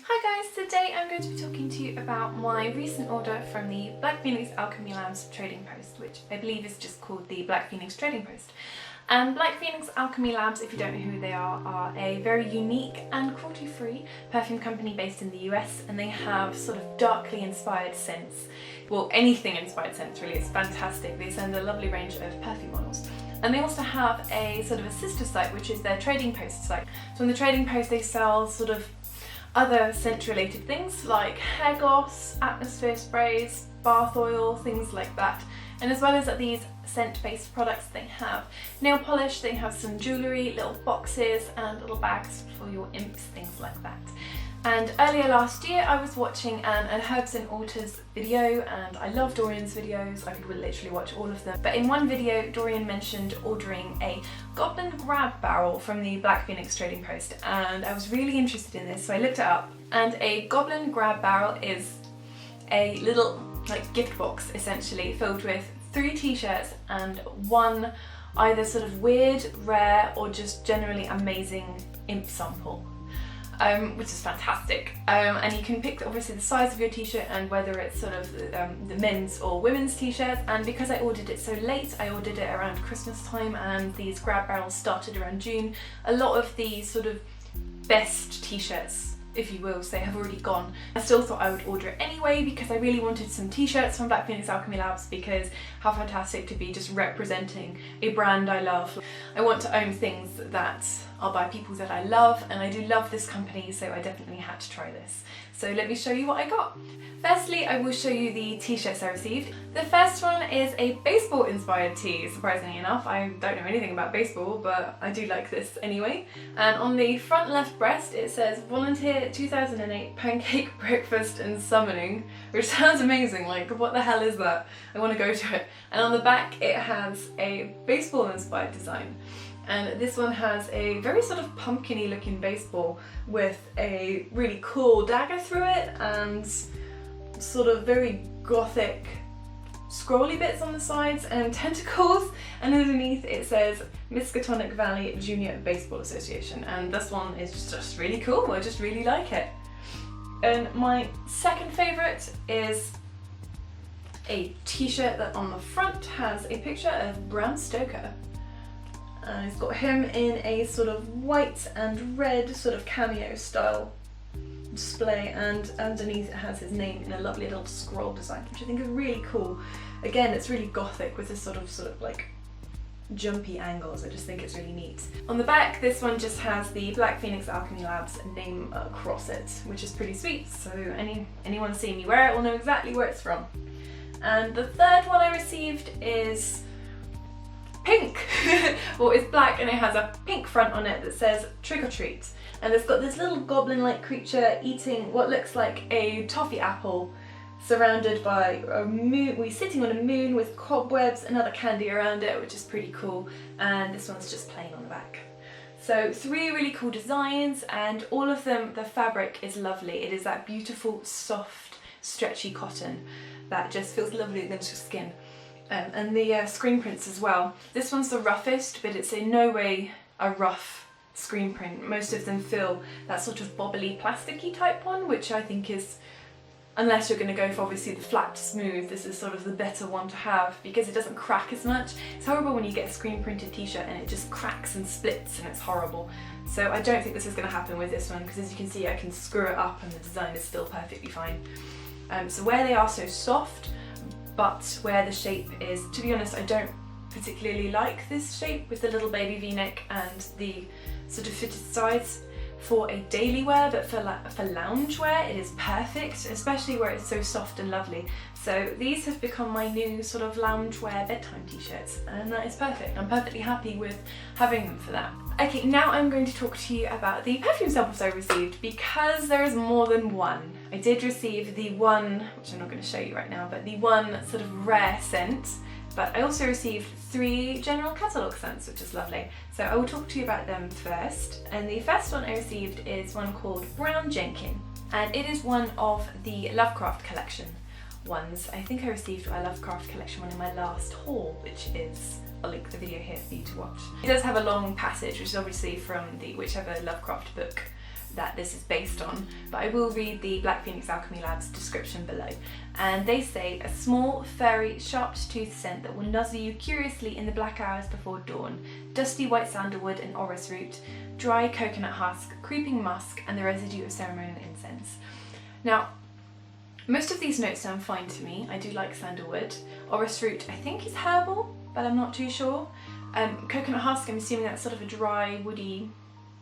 Hi guys, today I'm going to be talking to you about my recent order from the Black Phoenix Alchemy Labs trading post, which I believe is just called the Black Phoenix Trading Post. And Black Phoenix Alchemy Labs, if you don't know who they are a very unique and cruelty-free perfume company based in the US, and they have sort of darkly inspired scents. Well, anything inspired scents really, it's fantastic. They send a lovely range of perfume models. And they also have a sort of a sister site, which is their trading post site. So on the trading post they sell sort of other scent related things like hair gloss, atmosphere sprays, bath oil, things like that. And as well as these scent based products, they have nail polish, they have some jewellery, little boxes and little bags for your imps, things like that. And earlier last year I was watching an Herbs and Altars video, and I love Dorian's videos, I could literally watch all of them. But in one video Dorian mentioned ordering a Goblin Grab Barrel from the Black Phoenix Trading Post, and I was really interested in this, so I looked it up. And a Goblin Grab Barrel is a little gift box essentially filled with 3 t-shirts and 1 either sort of weird, rare or just generally amazing imp sample. Which is fantastic, and you can pick obviously the size of your t-shirt and whether it's sort of the men's or women's t-shirts. And because I ordered it so late, I ordered it around Christmas time and these grab barrels started around June, a lot of the sort of best t-shirts, if you will say, have already gone. I still thought I would order it anyway because I really wanted some t-shirts from Black Phoenix Alchemy Labs, because how fantastic to be just representing a brand I love. I want to own things that are by people that I love, and I do love this company, so I definitely had to try this. So let me show you what I got. Firstly, I will show you the t-shirts I received. The first one is a baseball inspired tee, surprisingly enough. I don't know anything about baseball, but I do like this anyway. And on the front left breast it says Volunteer 2008 Pancake Breakfast and Summoning, which sounds amazing, like what the hell is that? I want to go to it. And on the back it has a baseball inspired design. And this one has a very sort of pumpkin-y looking baseball with a really cool dagger through it and sort of very gothic scrolly bits on the sides and tentacles, and underneath it says Miskatonic Valley Junior Baseball Association, and this one is just really cool. I just really like it. And my second favourite is a t-shirt that on the front has a picture of Bram Stoker. And it's got him in a sort of white and red sort of cameo style display, and underneath it has his name in a lovely little scroll design, which I think is really cool. Again, it's really gothic with this sort of like jumpy angles. I just think it's really neat. On the back, this one just has the Black Phoenix Alchemy Labs name across it, which is pretty sweet, so anyone seeing me wear it will know exactly where it's from. And the third one I received is pink. Well, it's black and it has a pink front on it that says Trick or Treat, and it's got this little goblin-like creature eating what looks like a toffee apple, surrounded by a moon. We're sitting on a moon with cobwebs and other candy around it, which is pretty cool. And this one's just plain on the back. So 3 really cool designs, and all of them, the fabric is lovely. It is that beautiful, soft, stretchy cotton that just feels lovely against your skin. And the screen prints as well. This one's the roughest, but it's in no way a rough screen print. Most of them feel that sort of bobbly, plasticky type one, which I think is, unless you're going to go for obviously the flat smooth, this is sort of the better one to have because it doesn't crack as much. It's horrible when you get a screen printed t-shirt and it just cracks and splits and it's horrible. So I don't think this is going to happen with this one, because as you can see I can screw it up and the design is still perfectly fine. So where they are so soft, but where the shape is, to be honest, I don't particularly like this shape with the little baby v-neck and the sort of fitted sides for a daily wear, but for lounge wear it is perfect, especially where it's so soft and lovely. So these have become my new sort of lounge wear bedtime t-shirts, and that is perfect. I'm perfectly happy with having them for that. Okay, now I'm going to talk to you about the perfume samples I received, because there is more than one. I did receive the one, which I'm not going to show you right now, but the one sort of rare scent, but I also received 3 general catalogue scents, which is lovely. So I will talk to you about them first. And the first one I received is one called Brown Jenkin, and it is one of the Lovecraft collection ones. I think I received a Lovecraft collection one in my last haul, which is, I'll link the video here for you to watch. It does have a long passage, which is obviously from the whichever Lovecraft book that this is based on, but I will read the Black Phoenix Alchemy Labs description below. And they say, a small, furry, sharp-toothed scent that will nuzzle you curiously in the black hours before dawn. Dusty white sandalwood and orris root, dry coconut husk, creeping musk, and the residue of ceremonial incense. Now, most of these notes sound fine to me. I do like sandalwood. Orris root, I think is herbal, but I'm not too sure. Coconut husk, I'm assuming that's sort of a dry, woody,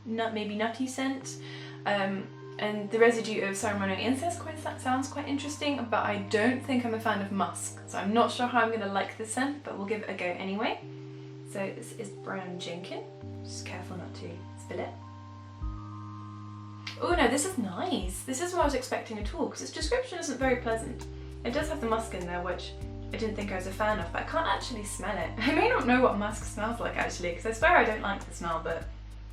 maybe nutty scent. And the residue of ceremonial incense sounds quite interesting, but I don't think I'm a fan of musk, so I'm not sure how I'm going to like the scent, but we'll give it a go anyway. So this is brown jenkin. Just careful not to spill it. Oh no, this is nice. This is what I was expecting at all, because its description isn't very pleasant. It does have the musk in there, which I didn't think I was a fan of, but I can't actually smell it. I may not know what musk smells like actually, because I swear I don't like the smell, but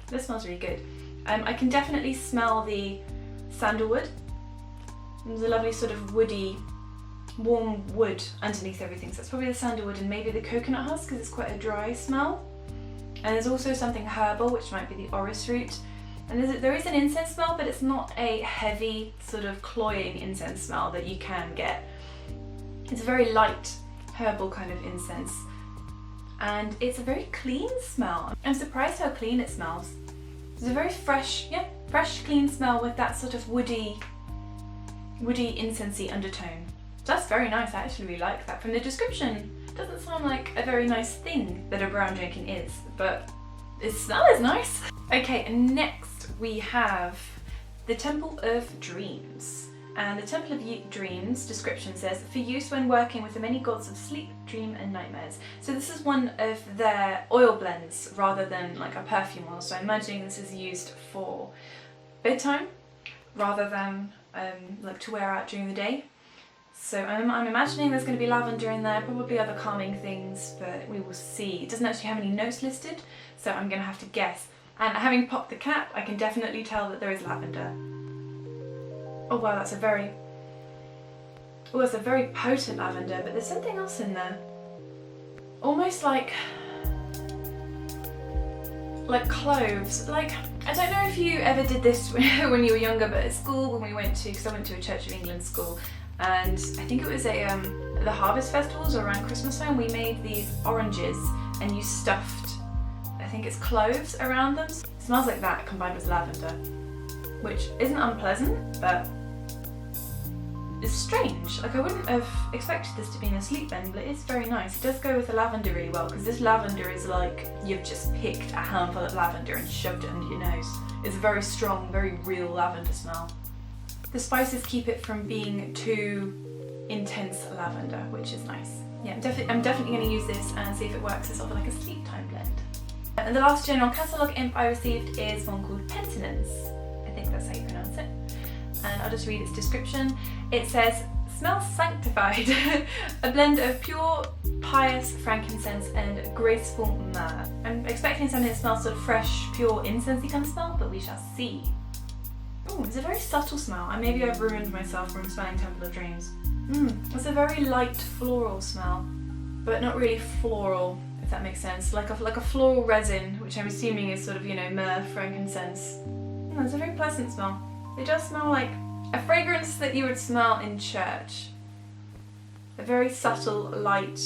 this smells really good. I can definitely smell the sandalwood. There's a lovely sort of woody, warm wood underneath everything, so it's probably the sandalwood and maybe the coconut husk, because it's quite a dry smell. And there's also something herbal, which might be the orris root. And there is an incense smell, but it's not a heavy, sort of cloying incense smell that you can get. It's a very light, herbal kind of incense. And it's a very clean smell. I'm surprised how clean it smells. It's a very fresh, clean smell with that sort of woody incensey undertone. That's very nice, I actually really like that. From the description, it doesn't sound like a very nice thing that a brown jenkin is, but the smell is nice. Okay, and next we have the Temple of Dreams. And the Temple of Dreams description says, for use when working with the many gods of sleep, dream and nightmares. So this is one of their oil blends rather than like a perfume oil. So I'm imagining this is used for bedtime rather than like to wear out during the day. So I'm imagining there's going to be lavender in there, probably other calming things, but we will see. It doesn't actually have any notes listed, so I'm going to have to guess. And having popped the cap, I can definitely tell that there is lavender. Oh wow, that's a very potent lavender, but there's something else in there. Almost like cloves. Like, I don't know if you ever did this when you were younger, but at school when we went to, because I went to a Church of England school, and I think it was the harvest festivals or around Christmas time, we made these oranges and you stuffed, I think it's cloves around them. It smells like that combined with lavender, which isn't unpleasant, but it's strange. Like, I wouldn't have expected this to be in a sleep blend, but it's very nice. It does go with the lavender really well, because this lavender is like you've just picked a handful of lavender and shoved it under your nose. It's a very strong, very real lavender smell. The spices keep it from being too intense lavender, which is nice. Yeah, I'm definitely going to use this and see if it works as sort of like a sleep time blend. And the last general catalogue imp I received is one called Penitence. I think that's how you pronounce it. And I'll just read its description. It says, smells sanctified, a blend of pure, pious frankincense and graceful myrrh. I'm expecting something that smells sort of fresh, pure, incensey kind of smell, but we shall see. Oh, it's a very subtle smell, and maybe I've ruined myself from smelling Temple of Dreams. It's a very light floral smell, but not really floral, if that makes sense. Like a floral resin, which I'm assuming is sort of, myrrh, frankincense. It's a very pleasant smell. It does smell like a fragrance that you would smell in church. A very subtle, light,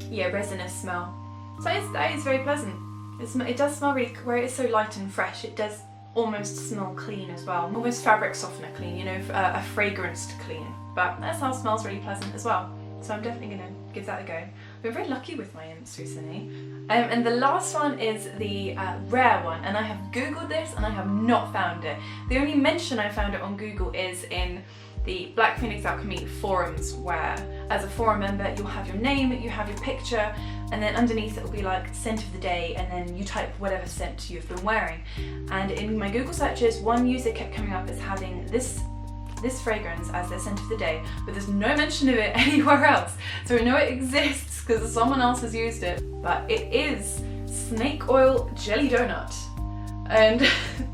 resinous smell. So that is very pleasant. It does smell really, where it is so light and fresh, it does almost smell clean as well. Almost fabric softener clean, a fragranced clean. But that smells really pleasant as well. So I'm definitely going to give that a go. I've been very lucky with my imps recently. And the last one is the rare one, and I have googled this and I have not found it. The only mention I found it on Google is in the Black Phoenix Alchemy forums, where as a forum member you'll have your name, you have your picture, and then underneath it will be like scent of the day, and then you type whatever scent you've been wearing. And in my Google searches, one user kept coming up as having this fragrance as their scent of the day, but there's no mention of it anywhere else. So we know it exists because someone else has used it, but it is snake oil jelly donut. And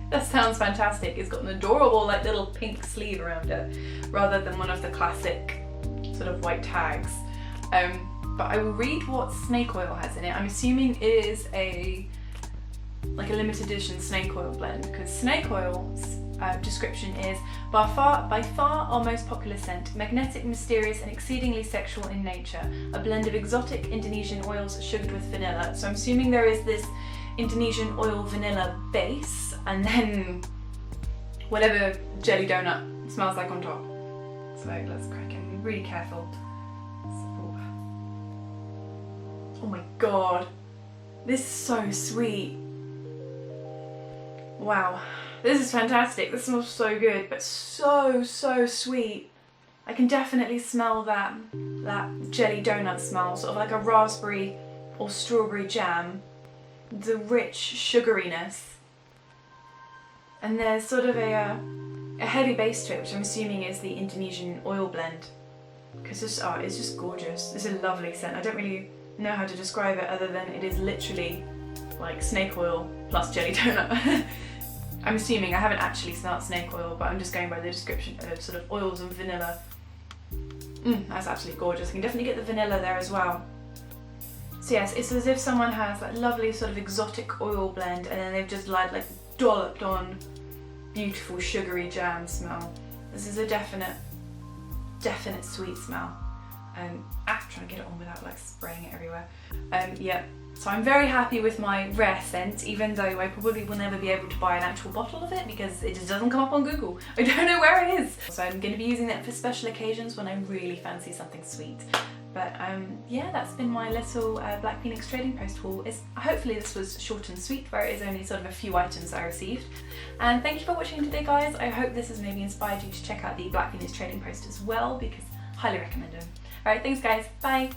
that sounds fantastic. It's got an adorable little pink sleeve around it, rather than one of the classic sort of white tags. But I will read what snake oil has in it. I'm assuming it is a like a limited edition snake oil blend, because snake oil's description is by far our most popular scent, magnetic, mysterious and exceedingly sexual in nature, a blend of exotic Indonesian oils sugared with vanilla. So I'm assuming there is this Indonesian oil vanilla base and then whatever jelly donut smells like on top. So let's crack in, be really careful. Oh my god, this is so sweet. Wow, this is fantastic. This smells so good, but so sweet. I can definitely smell that jelly donut smell, sort of like a raspberry or strawberry jam. The rich sugariness. And there's sort of a heavy base to it, which I'm assuming is the Indonesian oil blend. Because this art is just gorgeous. It's a lovely scent. I don't really know how to describe it other than it is literally like snake oil plus jelly donut. I'm assuming, I haven't actually smelled snake oil, but I'm just going by the description of sort of oils and vanilla. That's absolutely gorgeous. I can definitely get the vanilla there as well. So yes, it's as if someone has that lovely sort of exotic oil blend and then they've just like dolloped on beautiful sugary jam smell. This is a definite sweet smell. I'm trying to get it on without like spraying it everywhere. Yeah, so I'm very happy with my rare scent, even though I probably will never be able to buy an actual bottle of it because it just doesn't come up on Google. I don't know where it is. So I'm going to be using that for special occasions when I really fancy something sweet. But yeah, that's been my little Black Phoenix trading post haul. Hopefully this was short and sweet, where it is only sort of a few items I received. And thank you for watching today, guys. I hope this has maybe inspired you to check out the Black Phoenix trading post as well, because I highly recommend them. Alright, thanks guys, bye!